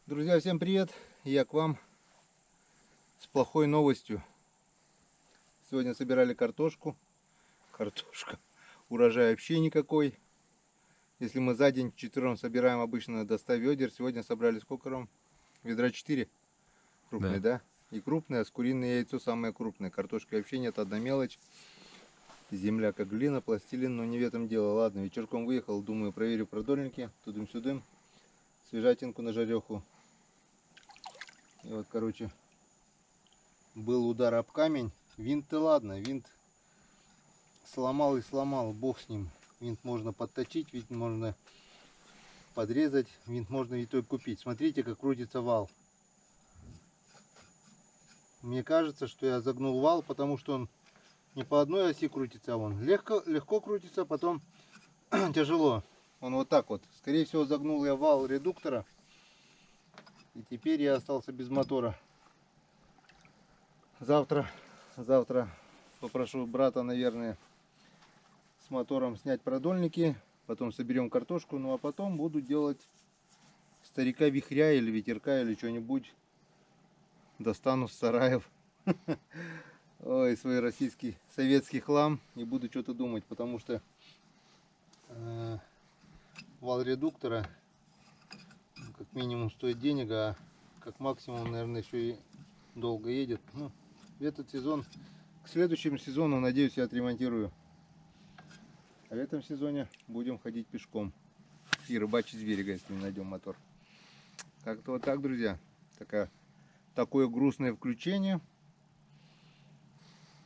Друзья, всем привет! Я к вам с плохой новостью. Сегодня собирали картошку. Урожая вообще никакой. Если мы за день четвером собираем обычно до 100 ведер, сегодня собрали сколько, Ром? Ведра 4. Крупные, да? И крупные, а с куриное яйцо самое крупное. Картошки вообще нет, одна мелочь. Земля как глина, пластилин, но не в этом дело. Ладно, вечерком выехал, думаю, проверю продольники. Тудым-сюдым. Свежатинку на жареху. И вот, короче, был удар об камень. Винт-то ладно, винт сломал и сломал, бог с ним. Винт можно подточить, винт можно подрезать, винт можно и той купить. Смотрите, как крутится вал. Мне кажется, что я загнул вал, потому что он не по одной оси крутится, а он легко крутится, потом тяжело. Он вот так вот. Скорее всего, загнул я вал редуктора. И теперь я остался без мотора. Завтра попрошу брата, наверное, с мотором снять продольники. Потом соберем картошку. Ну а потом буду делать старика вихря или ветерка или что-нибудь. Достану с сараев. Ой, свой российский, советский хлам. И буду что-то думать, потому что вал редуктора как минимум стоит денег, а как максимум, наверное, еще и долго едет. Ну, в этот сезон, к следующему сезону, надеюсь, я отремонтирую. А в этом сезоне будем ходить пешком и рыбачить с берега, если не найдем мотор. Как-то вот так, друзья. Такое грустное включение.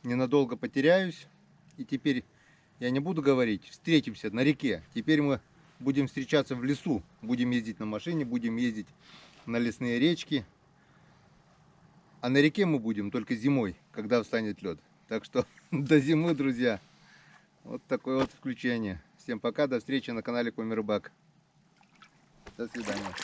Ненадолго потеряюсь. И теперь я не буду говорить, встретимся на реке. Теперь мы будем встречаться в лесу. Будем ездить на машине, будем ездить на лесные речки. А на реке мы будем только зимой, когда встанет лед. Так что до зимы, друзья. Вот такое вот включение. Всем пока, до встречи на канале Коми Рыбак. До свидания.